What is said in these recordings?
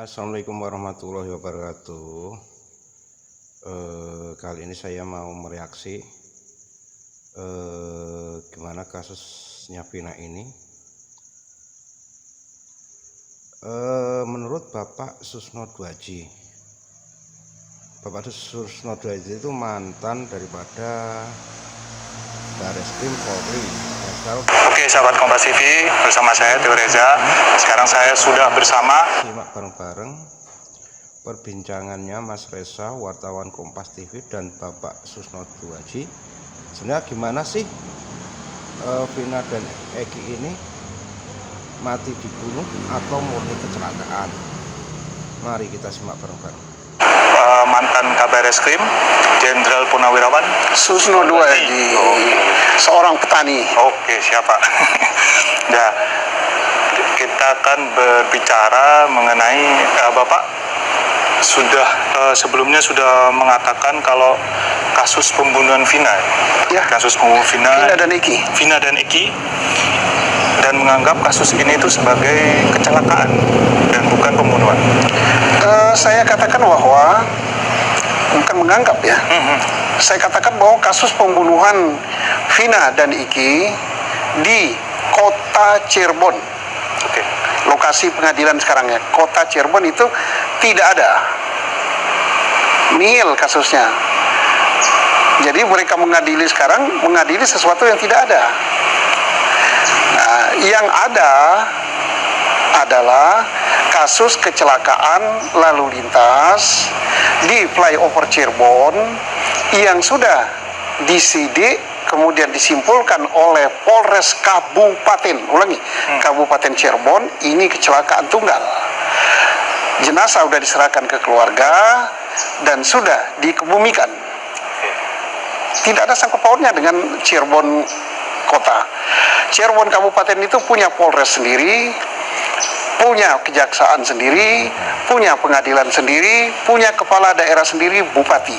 Assalamualaikum warahmatullahi wabarakatuh. Kali ini saya mau mereaksi gimana kasusnya Vina ini. Menurut Bapak Susno Dwaji, Bapak Susno Dwaji itu mantan daripada Bareskrim Polri. Oke, sahabat Kompas TV, bersama saya Teo Reza. Sekarang saya sudah bersama. Simak bareng-bareng perbincangannya Mas Reza, wartawan Kompas TV, dan Bapak Susno Dwaji. Sebenarnya gimana sih Vina dan Eki ini mati dibunuh atau murni kecelakaan? Mari kita simak bareng-bareng. Mantan Kabar Eskrim Jenderal Purnawirawan Susno Dwaji, seorang petani. Oke, siapa? Nah, kita akan berbicara mengenai Bapak sudah sebelumnya sudah mengatakan kalau kasus pembunuhan Vina, Ya. kasus pembunuhan Vina dan Eki. Vina dan Eki, dan menganggap kasus ini itu sebagai kecelakaan dan bukan pembunuhan. Saya katakan bahwa bukan menganggap ya. Saya katakan bahwa kasus pembunuhan Vina dan Eki di kota Cirebon, Oke. lokasi pengadilan sekarang ya, kota Cirebon itu tidak ada, nihil kasusnya. Jadi mereka mengadili sekarang, mengadili sesuatu yang tidak ada. Nah, yang ada adalah kasus kecelakaan lalu lintas di flyover Cirebon yang sudah disidik kemudian disimpulkan oleh Polres Kabupaten Kabupaten Cirebon, ini kecelakaan tunggal. Jenazah sudah diserahkan ke keluarga dan sudah dikebumikan. Tidak ada sangkut pautnya dengan Cirebon kota. Cirebon Kabupaten itu punya Polres sendiri, punya kejaksaan sendiri, punya pengadilan sendiri, punya kepala daerah sendiri, bupati.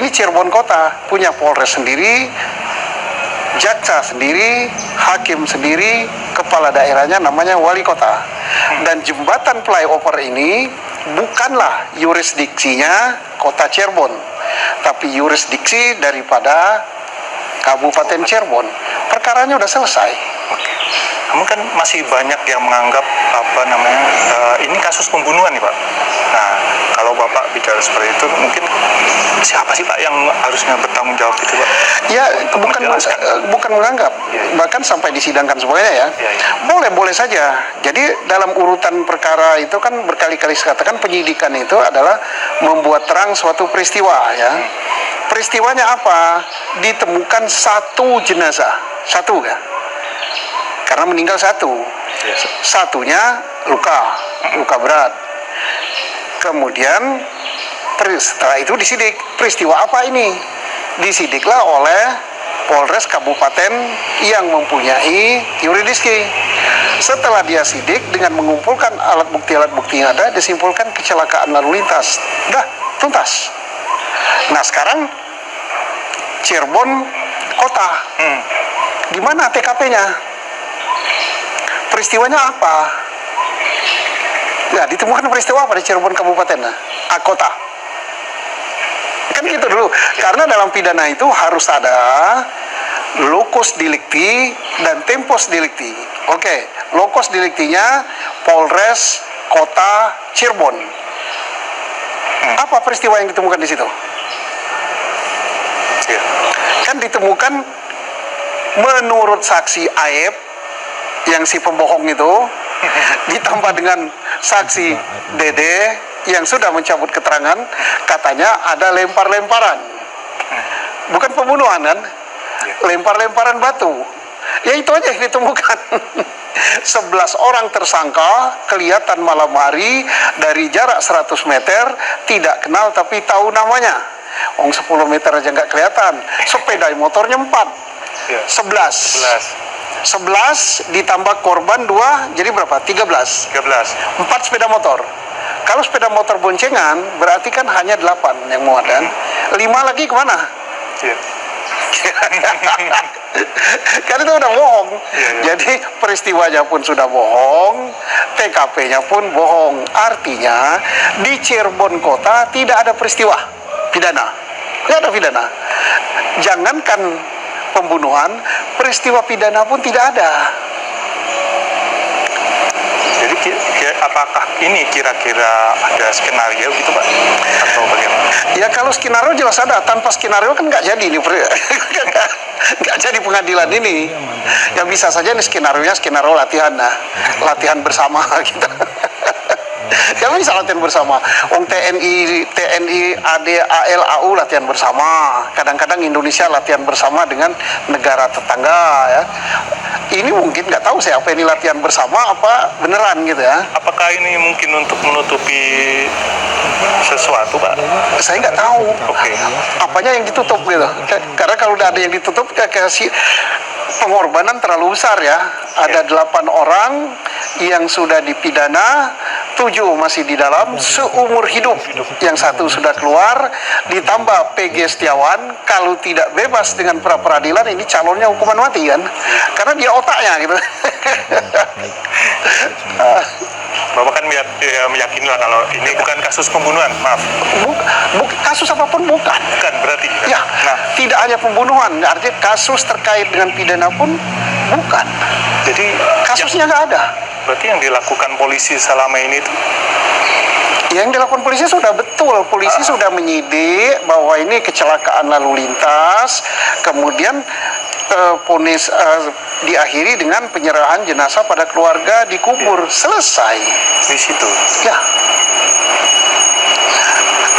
Ini Cirebon kota punya Polres sendiri, jaksa sendiri, hakim sendiri, kepala daerahnya namanya wali kota. Dan jembatan flyover ini bukanlah yurisdiksinya kota Cirebon, tapi yurisdiksi daripada Kabupaten Cirebon. Perkaranya udah selesai. Oke. Namun kan masih banyak yang menganggap ini kasus pembunuhan nih Pak. Nah, kalau Bapak bicara seperti itu, mungkin siapa sih Pak yang harusnya bertanggung jawab itu Pak? Ya, bukan menganggap, bahkan sampai disidangkan semuanya ya. Boleh saja. Jadi dalam urutan perkara itu kan berkali-kali dikatakan penyidikan itu adalah membuat terang suatu peristiwa ya. Peristiwanya apa? Ditemukan satu jenazah, satu ya. Karena meninggal satu, satunya luka berat. Kemudian setelah itu disidik. Peristiwa apa ini? Disidiklah oleh Polres Kabupaten yang mempunyai yurisdiksi. Setelah dia sidik dengan mengumpulkan alat bukti yang ada, disimpulkan kecelakaan lalu lintas. Udah tuntas. Nah sekarang Cirebon kota, gimana TKP-nya? Peristiwanya apa? Ya, ditemukan peristiwa apa di Cirebon Kabupaten? Kota. Kan gitu dulu. Karena dalam pidana itu harus ada locus delicti dan tempus delicti. Oke, locus delictinya Polres Kota Cirebon. Apa peristiwa yang ditemukan di situ? Kan ditemukan menurut saksi Aib yang si pembohong itu ditambah dengan saksi Dede yang sudah mencabut keterangan, katanya ada lempar-lemparan, bukan pembunuhan kan, lempar-lemparan batu. Ya itu aja yang ditemukan. 11 orang tersangka kelihatan malam hari dari jarak 100 meter, tidak kenal tapi tahu namanya. 10 meter aja nggak kelihatan. Sepeda motornya 4, 11 ditambah korban 2, jadi berapa? 13. 4 sepeda motor. Kalau sepeda motor boncengan berarti kan hanya 8 yang muat kan. 5 lagi kemana? Kan itu udah bohong. Iya. Jadi peristiwanya pun sudah bohong, TKP-nya pun bohong. Artinya di Cirebon kota tidak ada peristiwa pidana. Tidak ada pidana. Jangankan pembunuhan, peristiwa pidana pun tidak ada. Jadi apakah ini kira-kira ada skenario gitu Pak? Atau bagaimana? Ya kalau skenario jelas ada. Tanpa skenario kan nggak jadi nih. Nggak jadi pengadilan ini. Ya bisa saja nih skenario latihan. Nah, latihan bersama kita. Ya bisa latihan bersama. TNI, AD, AL, AU latihan bersama. Kadang-kadang Indonesia latihan bersama dengan negara tetangga ya. Ini mungkin nggak tahu saya apa ini latihan bersama apa beneran gitu ya. Apakah ini mungkin untuk menutupi sesuatu Pak? Saya nggak tahu. Oke. Apanya yang ditutup gitu. Karena kalau udah ada yang ditutup kasih pengorbanan terlalu besar ya. Ada 8 orang yang sudah dipidana, 7 masih di dalam seumur hidup. Yang 1 sudah keluar, ditambah PG Setiawan, kalau tidak bebas dengan pra peradilan ini calonnya hukuman mati kan. Karena dia otaknya gitu. Bapak kan meyakini lah kalau ini bukan kasus pembunuhan, maaf. Kasus apapun bukan. Bukan berarti. Ya, Nah, tidak hanya pembunuhan, artinya kasus terkait dengan pidana pun bukan. jadi Kasusnya nggak ada. berarti yang dilakukan polisi selama ini itu Yang dilakukan polisi sudah betul. Polisi sudah menyidik bahwa ini kecelakaan lalu lintas, kemudian vonis diakhiri dengan penyerahan jenazah pada keluarga dikubur. Selesai. di situ. Ya.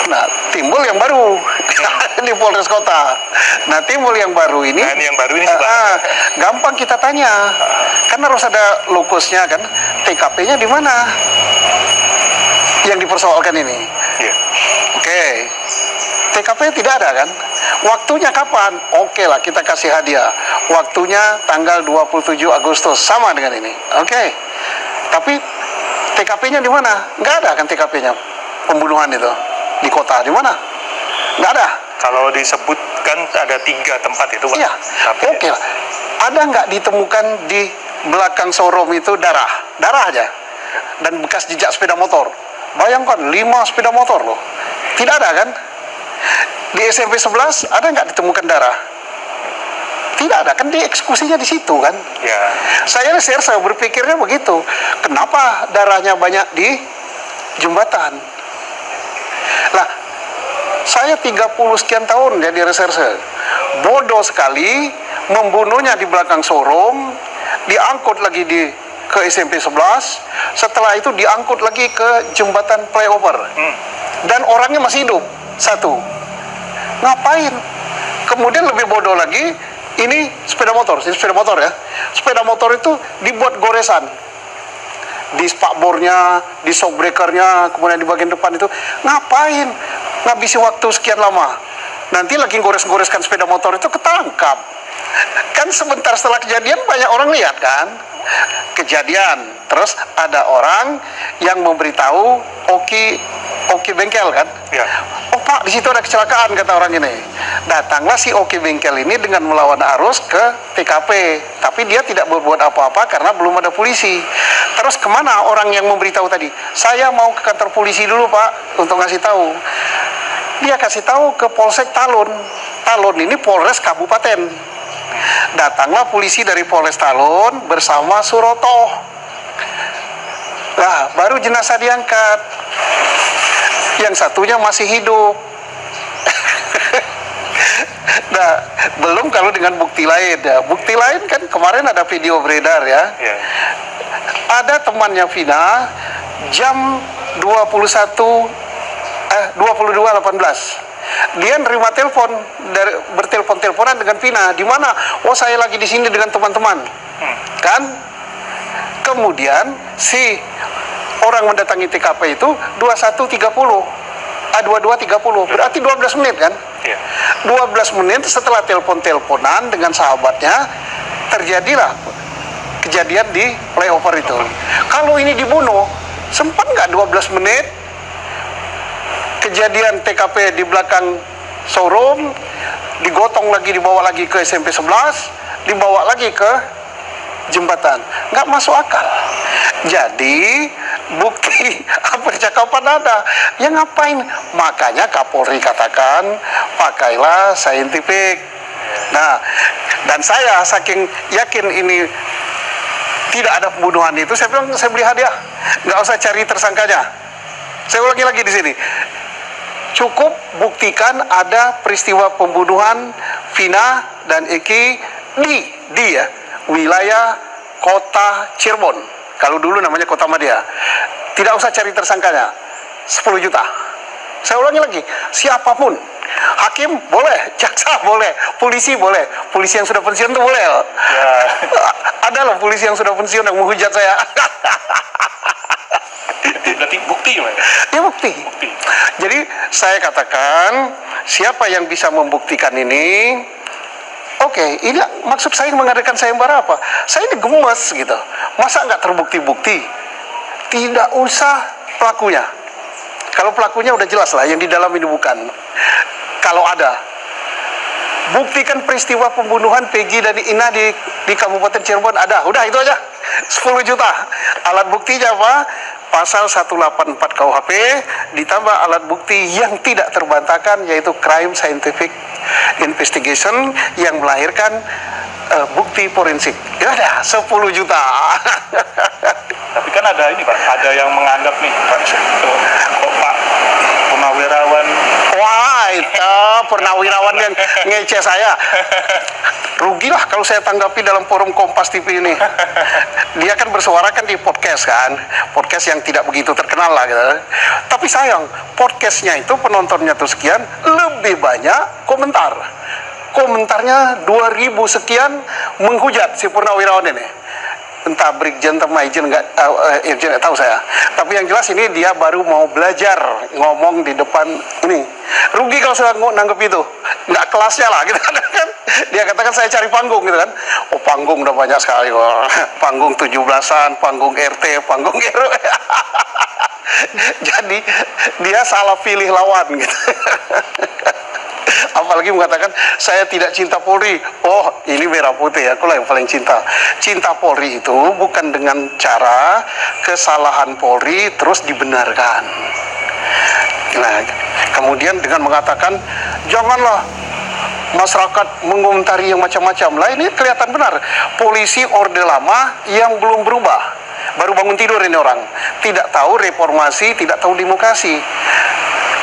Nah, timbul yang baru di Polres Kota. Nah, timbul yang baru ini. Nah, ini yang baru ini Pak. Gampang kita tanya. Kan harus ada lokusnya kan. TKP-nya di mana? Yang dipersoalkan ini. Iya. Oke. TKP tidak ada kan? Waktunya kapan? Oke lah, kita kasih hadiah. Waktunya tanggal 27 Agustus, sama dengan ini. Oke. Tapi TKP-nya di mana? Nggak ada kan TKP-nya. Pembunuhan itu di kota di mana? Nggak ada. Kalau disebutkan ada 3 tempat itu Pak. Iya. Tapi Oke lah. Ada nggak ditemukan di belakang showroom itu darah? Darah aja. Dan bekas jejak sepeda motor. Bayangkan 5 sepeda motor loh. Tidak ada kan? Di SMP 11 ada nggak ditemukan darah? Tidak ada, kan dieksekusinya di situ kan? Ya. Saya berpikirnya begitu. Kenapa darahnya banyak di jembatan? Lah, saya 30 sekian tahun jadi reserse. Bodoh sekali, membunuhnya di belakang showroom, diangkut lagi ke SMP 11, setelah itu diangkut lagi ke jembatan flyover. Dan orangnya masih hidup, 1. Ngapain? Kemudian lebih bodoh lagi, ini sepeda motor ya. Sepeda motor itu dibuat goresan. Di spakbornya, di shockbreakernya, kemudian di bagian depan itu. Ngapain? Ngabisi waktu sekian lama. Nanti lagi gores-goreskan sepeda motor itu ketangkap. Kan sebentar setelah kejadian banyak orang lihat kan? Kejadian. Terus ada orang yang memberitahu Oki bengkel kan? Ya. Oh Pak, di situ ada kecelakaan kata orang ini. Datanglah si Oki bengkel ini dengan melawan arus ke TKP. Tapi dia tidak berbuat apa-apa karena belum ada polisi. Terus kemana orang yang memberitahu tadi? Saya mau ke kantor polisi dulu Pak untuk ngasih tahu. Dia kasih tahu ke Polsek Talun. Talun ini Polres Kabupaten. Datanglah polisi dari Polres Talun bersama Suroto. Nah, baru jenazah diangkat. Yang satunya masih hidup. Nah, belum kalau dengan bukti lain ya. Bukti lain kan kemarin ada video beredar ya. Ya. Ada temannya Vina jam 22.18. Dia nerima telepon dari bertelepon-teleponan dengan Vina. Di mana? Oh, saya lagi di sini dengan teman-teman. Kan? Kemudian si orang mendatangi TKP itu 21.30. 22.30. Berarti 12 menit kan? Ya. 12 menit setelah telepon-teleponan dengan sahabatnya terjadilah kejadian di flyover itu. Kalau ini dibunuh, sempat nggak 12 menit kejadian TKP di belakang showroom, digotong lagi, dibawa lagi ke SMP 11, dibawa lagi ke jembatan. Nggak masuk akal. Jadi bukti percakapan ada. Ya ngapain? Makanya Kapolri katakan pakailah saintifik. Nah, dan saya saking yakin ini tidak ada pembunuhan itu, saya bilang saya beli hadiah. Nggak usah cari tersangkanya. Saya ulangi lagi di sini. Cukup buktikan ada peristiwa pembunuhan Vina dan Eki di wilayah kota Cirebon. Kalau dulu namanya Kota Madia. Tidak usah cari tersangkanya. 10 juta. Saya ulangi lagi, siapapun. Hakim boleh, jaksa boleh, polisi boleh. Polisi yang sudah pensiun itu boleh. Ya. Ada loh polisi yang sudah pensiun yang menghujat saya. Berarti bukti ya? Ya bukti. Jadi saya katakan siapa yang bisa membuktikan ini? Oke, ini maksud saya mengadakan sayembara apa? Saya ini gemes gitu. Masa nggak terbukti-bukti? Tidak usah pelakunya. Kalau pelakunya udah jelas lah, yang di dalam ini bukan. Kalau ada, buktikan peristiwa pembunuhan Peggy dan Ina di Kabupaten Cirebon ada. Udah itu aja. 10 juta. Alat buktinya apa? Pasal 184 KUHP ditambah alat bukti yang tidak terbantahkan, yaitu crime scientific investigation yang melahirkan bukti forensik. Ya udah 10 juta. Tapi kan ada ini Pak, ada yang menganggap nih Pak, kok Pak Purnawirawan. Wah, itu purnawirawan yang ngeceh saya. Rugilah kalau saya tanggapi dalam forum Kompas TV ini. Dia kan bersuara kan di podcast kan, podcast yang tidak begitu terkenal lah gitu. Tapi sayang, podcastnya itu penontonnya tuh sekian, lebih banyak komentar. Komentarnya 2000 sekian menghujat si Purnawirawan ini. Entah Brigjen atau Maijen Irjen nggak tahu saya. Tapi yang jelas ini dia baru mau belajar ngomong di depan ini. Rugi kalau saya nanggep itu, nggak kelasnya lah gitu kan. Dia katakan saya cari panggung gitu kan. Oh panggung udah banyak sekali kok. Panggung 17-an, panggung RT, panggung RW. Jadi dia salah pilih lawan gitu. Apalagi mengatakan saya tidak cinta Polri. Oh ini merah putih, akulah yang paling cinta. Cinta Polri itu bukan dengan cara kesalahan Polri terus dibenarkan. Nah kemudian dengan mengatakan janganlah masyarakat mengomentari yang macam-macam. Lah ini kelihatan benar polisi orde lama yang belum berubah, baru bangun tidur ini orang, tidak tahu reformasi, tidak tahu demokrasi.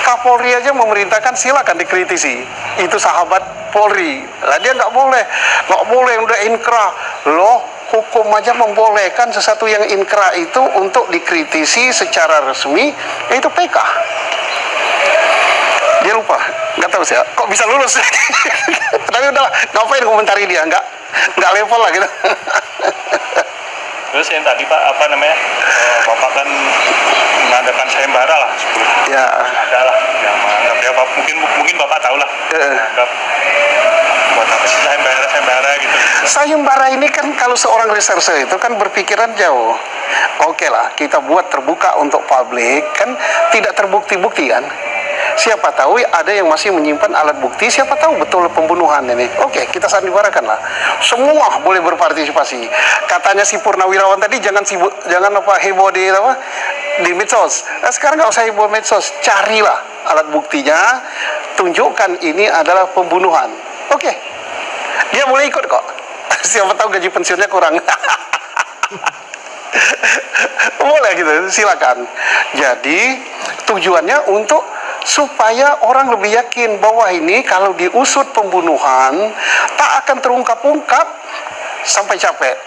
Kapolri aja memerintahkan silakan dikritisi, itu sahabat Polri. Lah dia nggak boleh udah inkrah loh. Hukum aja membolehkan sesuatu yang inkrah itu untuk dikritisi secara resmi, yaitu PK. Dia lupa, nggak tahu saya kok bisa lulus. Tapi udahlah, ngapain komentari dia, nggak level lah gitu. Terus yang tadi Pak, Bapak kan mengadakan sayembara lah 10. Ya. Ada lah yang menganggap ya Pak, mungkin Bapak tahu lah. Menganggap buat apa sih sayembara gitu. Sayembara ini kan kalau seorang reserse itu kan berpikiran jauh. Oke lah, kita buat terbuka untuk publik, kan tidak terbukti-bukti kan. Siapa tahu ada yang masih menyimpan alat bukti, siapa tahu betul pembunuhan ini. Oke, kita sandiwarakan lah. Semua boleh berpartisipasi. Katanya si Purnawirawan tadi jangan heboh di medsos. Nah, sekarang nggak usah heboh medsos, carilah alat buktinya, tunjukkan ini adalah pembunuhan. Oke, dia boleh ikut kok. Siapa tahu gaji pensiunnya kurang. Boleh gitu, silakan. Jadi tujuannya untuk supaya orang lebih yakin bahwa ini kalau diusut pembunuhan tak akan terungkap-ungkap sampai capek.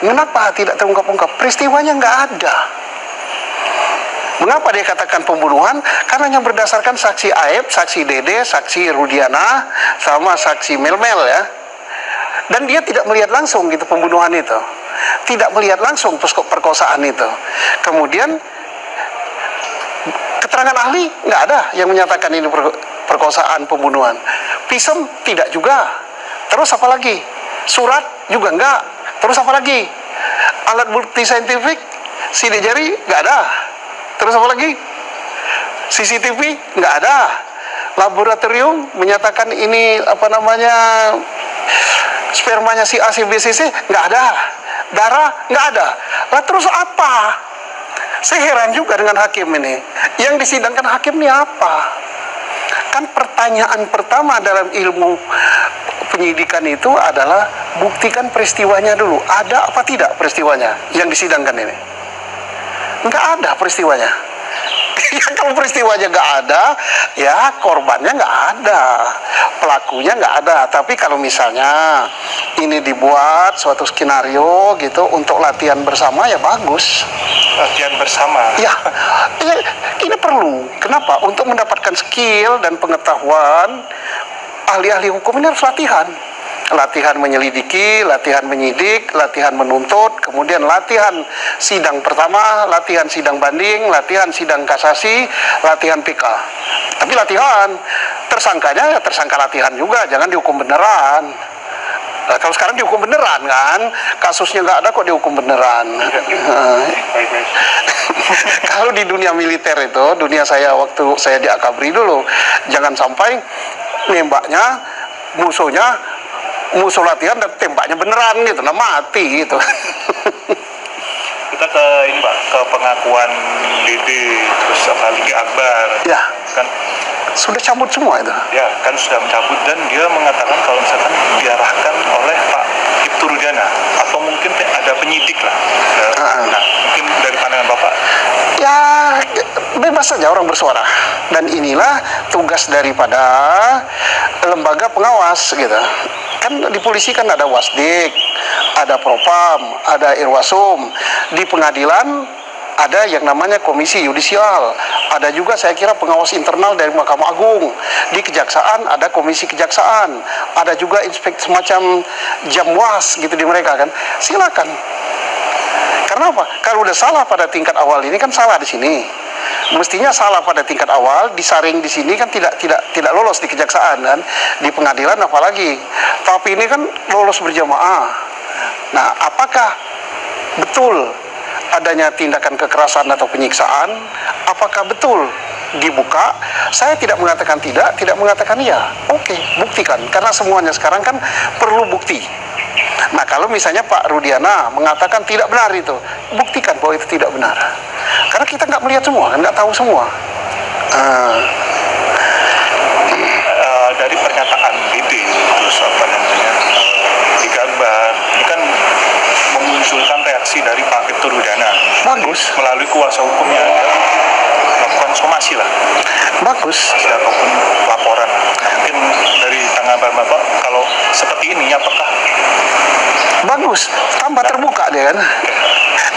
Mengapa tidak terungkap-ungkap? Peristiwanya nggak ada. Mengapa dia katakan pembunuhan? Karena yang berdasarkan saksi Aib, saksi Dede, saksi Rudiana, sama saksi Melmel ya. Dan dia tidak melihat langsung gitu pembunuhan itu. Tidak melihat langsung perkosaan itu. Kemudian keterangan ahli nggak ada yang menyatakan ini perkosaan pembunuhan. Visum tidak juga. Terus apa lagi? Surat juga nggak. Terus apa lagi? Alat bukti saintifik, sidik jari nggak ada. Terus apa lagi? CCTV nggak ada. Laboratorium menyatakan ini spermanya si A, si B, si C nggak ada, darah nggak ada. Lah terus apa? Saya heran juga dengan hakim ini. Yang disidangkan hakim ini apa? Kan pertanyaan pertama dalam ilmu penyidikan itu adalah buktikan peristiwanya dulu. Ada apa tidak peristiwanya yang disidangkan ini? Nggak ada peristiwanya. Ya kalau peristiwanya nggak ada, ya korbannya nggak ada, pelakunya nggak ada. Tapi kalau misalnya ini dibuat suatu skenario gitu untuk latihan bersama, ya bagus. Latihan bersama. Ya, ini perlu. Kenapa? Untuk mendapatkan skill dan pengetahuan, ahli-ahli hukum ini harus latihan. Latihan menyelidiki, latihan menyidik, latihan menuntut, kemudian latihan sidang pertama, latihan sidang banding, latihan sidang kasasi, latihan PK. Tapi latihan, tersangkanya ya tersangka latihan juga, jangan dihukum beneran. Nah, kalau sekarang dihukum beneran kan, kasusnya nggak ada kok dihukum beneran. Kalau di dunia militer itu, dunia saya waktu saya di Akabri dulu, jangan sampai nembaknya musuh latihan dan tembaknya beneran gitu, nah mati gitu. Kita ke ini Pak, ke pengakuan Dede, terus apalagi Akbar. Ya, Kan sudah cabut semua itu. ya kan sudah mencabut dan dia mengatakan kalau misalkan diarahkan oleh Pak Ibtu Rudiana atau mungkin ada penyidik lah. Nah, mungkin dari pandangan Bapak. Ya, bebas saja orang bersuara. Dan inilah tugas daripada lembaga pengawas gitu. Kan di polisi kan ada Wasdik, ada Propam, ada Irwasum. Di pengadilan ada yang namanya komisi yudisial, ada juga saya kira pengawas internal dari Mahkamah Agung. Di kejaksaan ada komisi kejaksaan, ada juga inspeksi semacam jamwas gitu di mereka kan. Silakan. Karena apa? Kalau udah salah pada tingkat awal ini kan salah di sini. Mestinya salah pada tingkat awal, disaring di sini kan tidak lolos di kejaksaan kan, di pengadilan apalagi. Tapi ini kan lolos berjamaah. Nah, apakah betul adanya tindakan kekerasan atau penyiksaan? Apakah betul dibuka? Saya tidak mengatakan tidak mengatakan iya. Oke, buktikan. Karena semuanya sekarang kan perlu bukti. Nah, kalau misalnya Pak Rudiana mengatakan tidak benar itu, buktikan bahwa itu tidak benar. Karena kita nggak melihat semua, nggak tahu semua. Dari pernyataan Dede, terus apa namanya, Akbar, ini kan memunculkan reaksi dari Pak Ibtu Rudiana. Bagus. Melalui kuasa hukumnya, dia melakukan somasi lah. Bagus. Ataupun laporan. Nah, mungkin dari tanggapan Bapak, kalau seperti ini, apakah Bagus, tambah terbuka dia kan.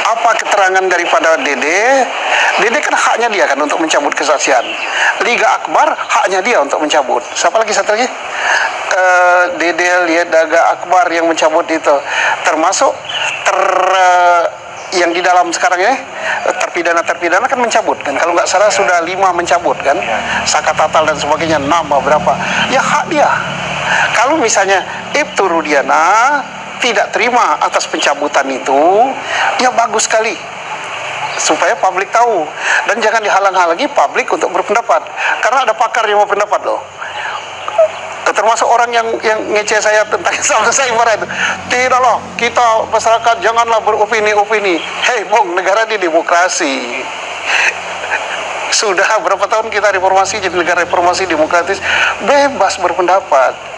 Apa keterangan daripada Dede? Dede kan haknya dia kan untuk mencabut kesaksian. Liga Akbar haknya dia untuk mencabut. Siapa lagi satu lagi? Dede Liadaga Akbar yang mencabut itu, termasuk yang di dalam sekarang ini terpidana kan mencabut kan. Kalau nggak salah sudah 5 mencabut kan. Saka Tatal dan sebagainya, nambah berapa? Ya hak dia. Kalau misalnya Ibtu Rudiana tidak terima atas pencabutan itu, ya bagus sekali supaya publik tahu, dan jangan dihalang-halangi publik untuk berpendapat, karena ada pakar yang mau pendapat loh, termasuk orang yang ngeceh saya tentang sama saya itu. Tidak loh, kita masyarakat janganlah beropini-opini. Hei bong, negara ini demokrasi. Sudah berapa tahun kita reformasi, jadi negara reformasi demokratis, bebas berpendapat.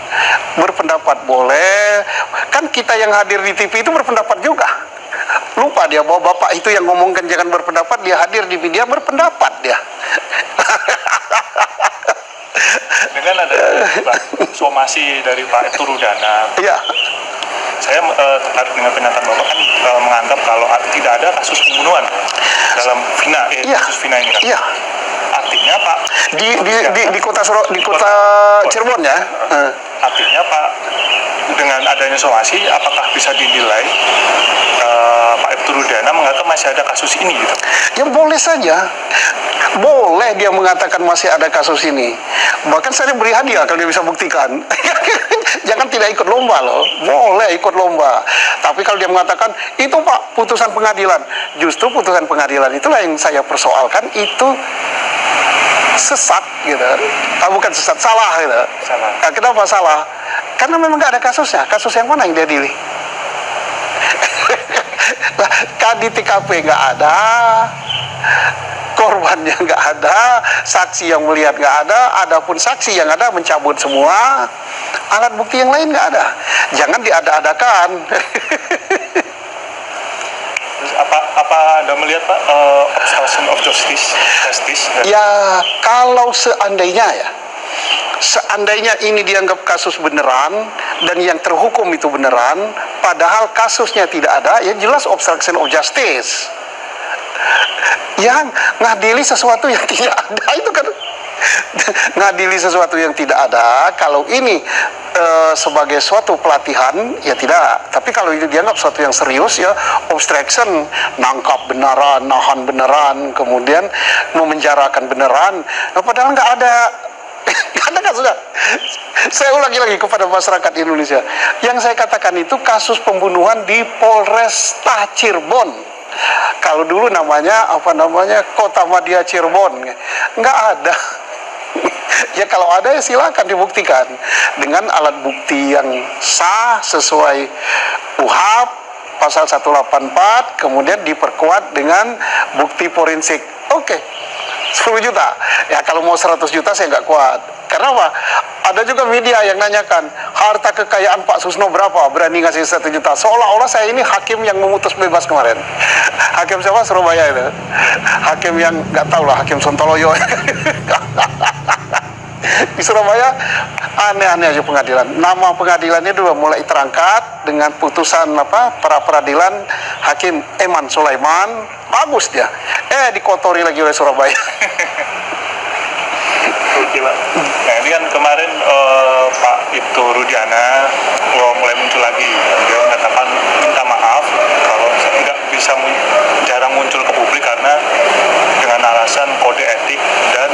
Berpendapat boleh, kan kita yang hadir di TV itu berpendapat juga. Lupa dia bahwa bapak itu yang ngomongkan jangan berpendapat, dia hadir di media berpendapat dia. dengan ada somasi dari Pak Ibtu Rudiana, Iya. saya tertarik dengan pernyataan Bapak kan menganggap kalau tidak ada kasus pembunuhan dalam Iya. kasus Vina ini kan. Iya. Artinya Pak Di kota Cirebon ya. Artinya Pak, dengan adanya somasi, apakah bisa dinilai Pak Ibtu Rudiana menganggap masih ada kasus ini gitu? Ya boleh saja. Boleh dia mengatakan masih ada kasus ini. Bahkan saya beri hadiah kalau dia bisa buktikan. Jangan tidak ikut lomba loh. Boleh ikut lomba. Tapi kalau dia mengatakan, itu Pak putusan pengadilan. Justru putusan pengadilan itulah yang saya persoalkan, itu sesat gitu. Bukan sesat, salah gitu. Salah. Nah, kenapa salah? Karena memang nggak ada kasusnya. Kasus yang mana yang dia adili? Lah, di TKP nggak ada, korbannya nggak ada, saksi yang melihat nggak ada, adapun saksi yang ada mencabut semua, alat bukti yang lain nggak ada. Jangan diada-adakan. Terus apa Anda melihat Pak obstruction of justice? Ya, kalau seandainya ini dianggap kasus beneran dan yang terhukum itu beneran, padahal kasusnya tidak ada, ya jelas obstruction of justice. Yang ngadili sesuatu yang tidak ada itu kan ngadili sesuatu yang tidak ada. Kalau ini sebagai suatu pelatihan ya tidak, tapi kalau itu dianggap suatu yang serius ya obstruction, nangkap beneran, nahan beneran, kemudian memenjarakan beneran, nah, padahal nggak ada. Karena kan sudah, saya ulangi lagi kepada masyarakat Indonesia, yang saya katakan itu kasus pembunuhan di Polresta Cirebon. Kalau dulu namanya Kota Madya Cirebon, nggak ada. Ya kalau ada ya silakan dibuktikan dengan alat bukti yang sah sesuai UHAP pasal 184, kemudian diperkuat dengan bukti forensik. Oke. 10 juta. Ya kalau mau 100 juta saya nggak kuat. Karena apa? Ada juga media yang nanyakan, harta kekayaan Pak Susno berapa? Berani ngasih 1 juta. Seolah-olah saya ini hakim yang memutus bebas kemarin. Hakim siapa? Surabaya itu. Hakim yang nggak tahu lah, Hakim Sontoloyo. Di Surabaya aneh-aneh aja pengadilan. Nama pengadilannya dulu mulai terangkat dengan putusan para peradilan Hakim Eman Sulaiman, bagus dia. Dikotori lagi oleh Surabaya. Oke Pak. Nah ini kan kemarin Pak Ibtu Rudiana mulai muncul lagi. Dia mengatakan minta maaf kalau tidak bisa jarang muncul ke publik karena dengan alasan kode etik dan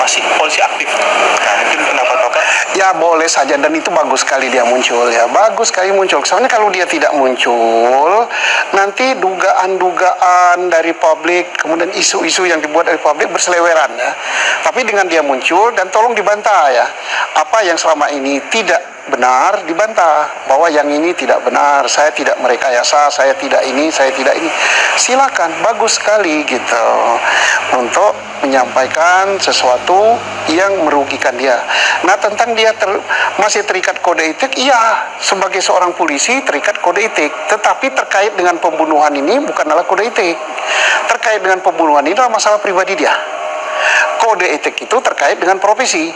masih polisi aktif. Nah mungkin pendapat Bapak? Ya boleh saja, dan itu bagus sekali dia muncul ya, bagus sekali muncul. Soalnya kalau dia tidak muncul, nanti dugaan-dugaan dari publik, kemudian isu-isu yang dibuat dari publik berseleweran ya. Tapi dengan dia muncul, dan tolong dibantah ya, apa yang selama ini tidak benar dibantah, bahwa yang ini tidak benar, saya tidak merekayasa, saya tidak ini, saya tidak ini. Silakan, bagus sekali gitu untuk menyampaikan sesuatu yang merugikan dia. Nah tentang dia masih terikat kode etik, iya, sebagai seorang polisi terikat kode etik, tetapi terkait dengan pembunuhan ini bukanlah kode etik. Terkait dengan pembunuhan ini adalah masalah pribadi dia. Kode etik itu terkait dengan profesi.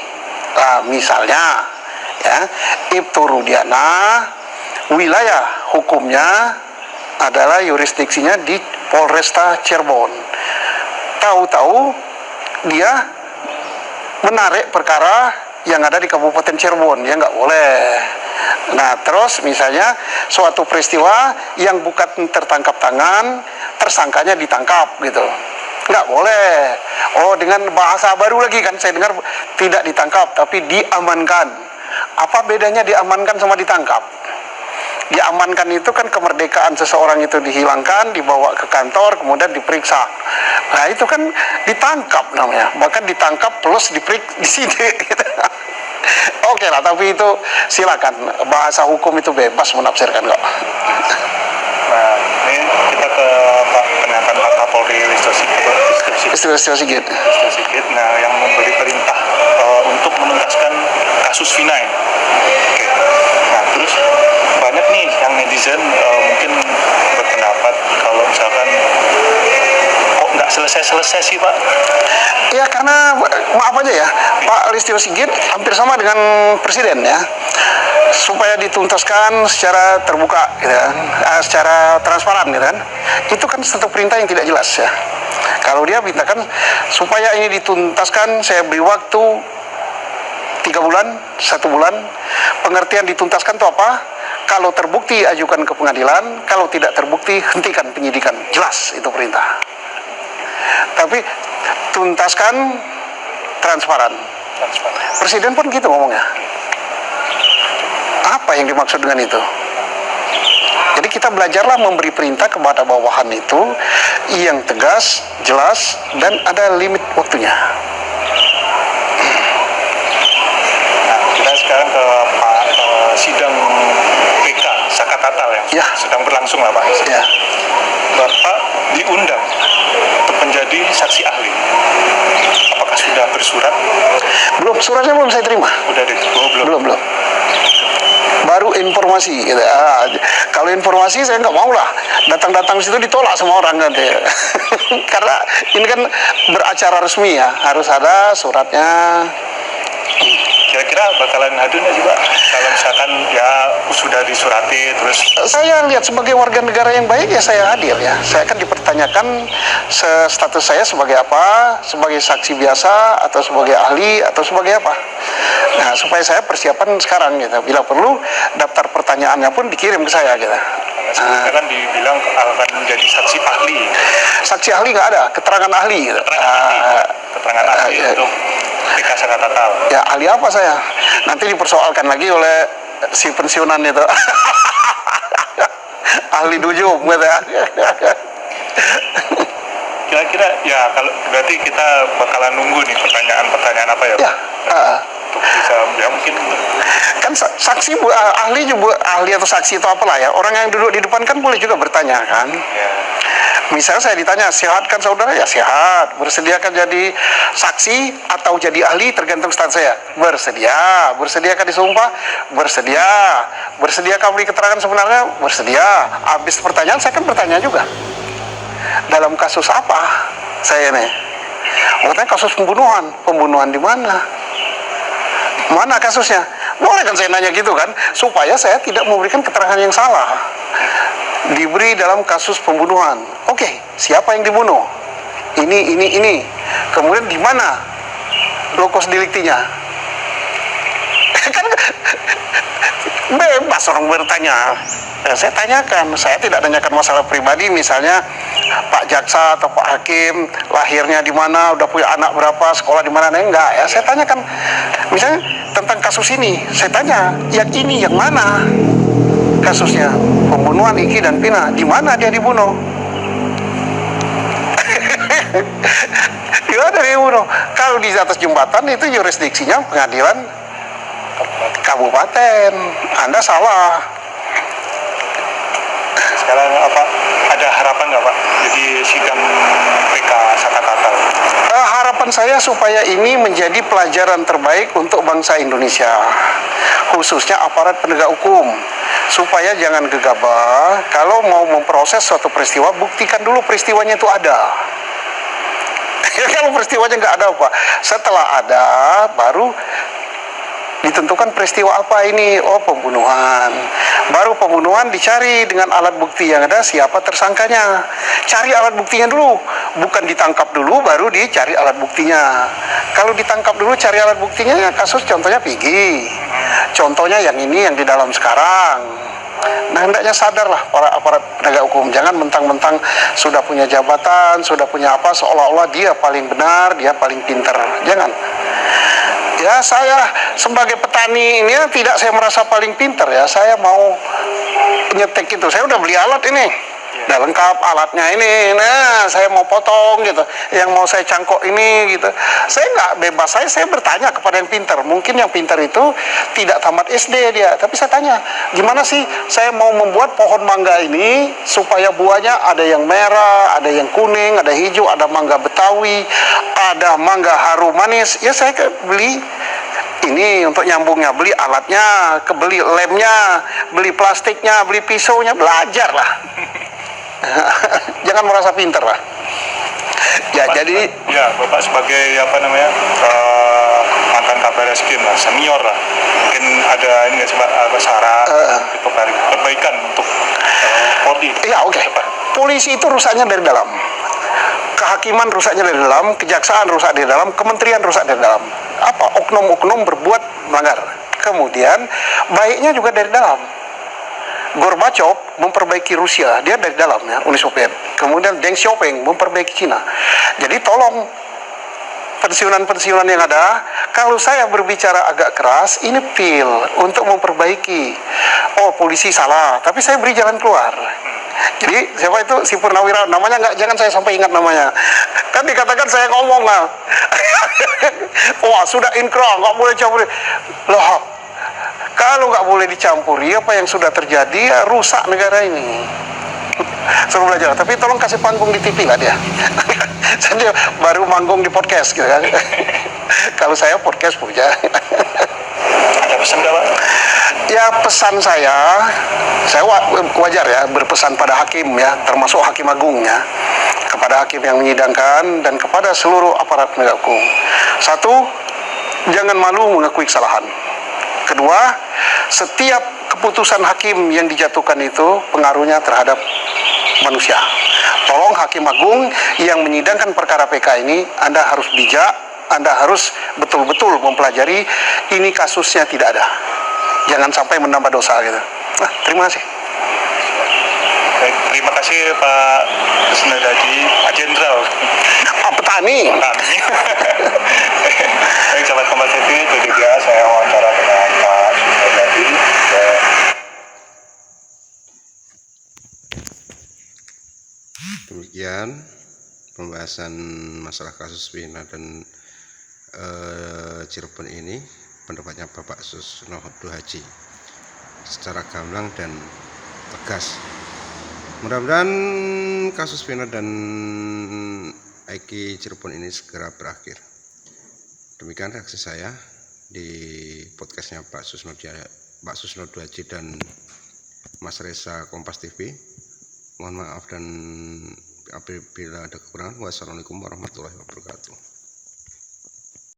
Nah, misalnya ya, Ibtu Rudiana wilayah hukumnya adalah yurisdiksinya di Polresta Cirebon. Tahu-tahu dia menarik perkara yang ada di Kabupaten Cirebon, ya nggak boleh. Nah terus misalnya suatu peristiwa yang bukan tertangkap tangan, tersangkanya ditangkap gitu, nggak boleh. Oh dengan bahasa baru lagi kan saya dengar, tidak ditangkap tapi diamankan. Apa bedanya diamankan sama ditangkap? Diamankan itu kan kemerdekaan seseorang itu dihilangkan, dibawa ke kantor, kemudian diperiksa. Nah itu kan ditangkap namanya, bahkan ditangkap plus diperiksa di sini. Gitu. Oke lah, tapi itu silakan, bahasa hukum itu bebas menafsirkan kok. Nah ini kita ke pernyataan Pak Kapolri Listio Sigit. Nah yang memberi perintah untuk menuntaskan kasus Vina ini. Oke. Nah terus banyak nih yang netizen mungkin berpendapat kalau misalkan kok nggak selesai sih Pak? Ya karena maaf aja ya, Pak Listio Sigit hampir sama dengan Presiden ya, supaya dituntaskan secara terbuka gitu kan, secara transparan gitu kan. Itu kan satu perintah yang tidak jelas ya. Kalau dia mintakan supaya ini dituntaskan, saya beri waktu 3 bulan, 1 bulan. Pengertian dituntaskan itu apa? Kalau terbukti ajukan ke pengadilan, kalau tidak terbukti hentikan penyidikan. Jelas itu perintah. Tapi tuntaskan transparan. Presiden pun gitu ngomongnya. Apa yang dimaksud dengan itu? Jadi kita belajarlah memberi perintah kepada bawahan itu yang tegas, jelas, dan ada limit waktunya. Nah, kita sekarang ke Pak Katatal yang Ya. sedang berlangsung lah Pak. Ya. Bapak diundang untuk menjadi saksi ahli. Apakah sudah bersurat? Belum, suratnya belum saya terima. Udah deh, oh, belum. Belum. Baru informasi gitu. Kalau informasi saya nggak mau lah, datang situ ditolak sama orang nanti. Karena ini kan beracara resmi ya, harus ada suratnya. Kira-kira bakalan hadir nggak sih Pak? Kalau misalkan ya sudah disurati terus Saya lihat sebagai warga negara yang baik ya saya hadir ya. Saya akan dipertanyakan status saya sebagai apa, sebagai saksi biasa atau sebagai ahli atau sebagai apa. Nah, supaya saya persiapan sekarang gitu. Bila perlu daftar pertanyaannya pun dikirim ke saya gitu. sebelumnya kan dibilang akan menjadi saksi ahli. Saksi ahli nggak ada, keterangan ahli gitu. Keterangan ahli ya. untuk Pikasa Katatal. Ya ahli apa saya? Nanti dipersoalkan lagi oleh si pensiunan itu. Ahli dujum gitu ya. Kira-kira ya kalau berarti kita bakalan nunggu nih pertanyaan apa ya Pak? Ya, Untuk bisa ya mungkin kan saksi ahli juga ahli atau saksi itu apalah ya, orang yang duduk di depan kan boleh juga bertanya kan. ya Misalnya saya ditanya, sehat kan saudara? Ya sehat. Bersediakan jadi saksi atau jadi ahli tergantung status saya. Bersedia. Bersediakan disumpah? Bersedia. Bersediakan beri keterangan sebenarnya? Bersedia. Habis pertanyaan saya kan bertanya juga. Dalam kasus apa saya ini? Katanya kasus pembunuhan. Pembunuhan di mana? Mana kasusnya? Boleh kan saya nanya gitu kan, supaya saya tidak memberikan keterangan yang salah. Diberi dalam kasus pembunuhan. Oke, siapa yang dibunuh? Ini. Kemudian di mana lokos deliktinya? Kan bebas orang bertanya. Saya tanyakan, saya tidak tanyakan masalah pribadi, misalnya Pak Jaksa atau Pak Hakim lahirnya di mana, udah punya anak berapa, sekolah di mana, enggak ya. Saya tanyakan, misalnya tentang kasus ini, saya tanya, yang ini yang mana kasusnya? Pembunuhan Iki dan Pina, di mana dia dibunuh? Di mana dia dibunuh? Kalau di atas jembatan itu jurisdiksinya pengadilan kabupaten. Anda salah. sekarang apa ada harapan nggak Pak jadi sidang PK Katatal? Harapan saya supaya ini menjadi pelajaran terbaik untuk bangsa Indonesia, khususnya aparat penegak hukum, supaya jangan gegabah. Kalau mau memproses suatu peristiwa, buktikan dulu peristiwanya itu ada. Kalau peristiwanya nggak ada apa, setelah ada baru ditentukan peristiwa apa ini. Oh, pembunuhan. Baru pembunuhan dicari dengan alat bukti yang ada, siapa tersangkanya. Cari alat buktinya dulu, bukan ditangkap dulu baru dicari alat buktinya. Kalau ditangkap dulu cari alat buktinya, ya kasus contohnya Pigi, contohnya yang ini yang di dalam sekarang. Nah, hendaknya sadarlah para aparat penegak hukum, jangan mentang-mentang sudah punya jabatan, sudah punya apa, seolah-olah dia paling benar, dia paling pintar. Jangan. Ya, saya sebagai petani ini tidak saya merasa paling pintar ya. Saya mau nyetek itu, saya udah beli alat ini, udah lengkap alatnya ini. Nah, saya mau potong gitu, yang mau saya cangkok ini gitu. Saya nggak bebas, saya bertanya kepada yang pintar. Mungkin yang pintar itu tidak tamat SD dia, tapi saya tanya, gimana sih saya mau membuat pohon mangga ini supaya buahnya ada yang merah, ada yang kuning, ada hijau, ada mangga Betawi, ada mangga harum manis. Ya saya beli ini untuk nyambungnya, beli alatnya, beli lemnya, beli plastiknya, beli pisaunya, belajar lah. Jangan merasa pintar lah. Ya, Bapak, jadi ya Bapak sebagai apa namanya mantan Kabar Eskrim lah, senior lah, mungkin ada ini nggak sih Pak, saran perbaikan untuk Polri? ya oke. Polisi itu rusaknya dari dalam. Kehakiman rusaknya dari dalam, kejaksaan rusak dari dalam, kementerian rusak dari dalam. Apa? Oknum-oknum berbuat melanggar. Kemudian baiknya juga dari dalam. Gorbachev memperbaiki Rusia, dia dari dalam ya, Uni Soviet. Kemudian Deng Xiaoping memperbaiki Cina. Jadi tolong pensiunan-pensiunan yang ada, kalau saya berbicara agak keras, ini feel untuk memperbaiki. Oh, polisi salah, tapi saya beri jalan keluar. Jadi siapa itu, si Purnawirawan, namanya nggak, jangan saya sampai ingat namanya. Kan dikatakan saya ngomong lah. Wah, sudah inkrah, nggak boleh cabut. Loh, Kalau nggak boleh dicampuri apa yang sudah terjadi, ya rusak negara ini. Suruh belajar, tapi tolong kasih panggung di TV lah dia. Dia baru manggung di podcast gitu kan. Kalau saya podcast punya. Ada pesan nggak Pak? Ya pesan saya wajar ya berpesan pada hakim ya, termasuk Hakim Agungnya, kepada hakim yang menyidangkan dan kepada seluruh aparat penegak hukum. Satu, jangan malu mengakui kesalahan. Kedua, setiap keputusan hakim yang dijatuhkan itu pengaruhnya terhadap manusia. Tolong Hakim Agung yang menyidangkan perkara PK ini, Anda harus bijak, Anda harus betul-betul mempelajari ini kasusnya tidak ada. Jangan sampai menambah dosa gitu. Terima kasih. Baik, terima kasih Pak Susno Dwaji, Pak Jenderal. Petani. Baik, sahabat Kompas TV, itu juga saya wawancara dengan Pak Susno Dwaji. Demikian pembahasan masalah kasus Vina dan Cirebon ini, pendapatnya Bapak Susno Dwaji secara gamblang dan tegas. Mudah-mudahan kasus Vina dan Eki Cirebon ini segera berakhir. Demikian reaksi saya di podcastnya Pak Susno Dwaji dan Mas Reza Kompas TV. Mohon maaf dan apabila ada kekurangan. Wassalamualaikum warahmatullahi wabarakatuh.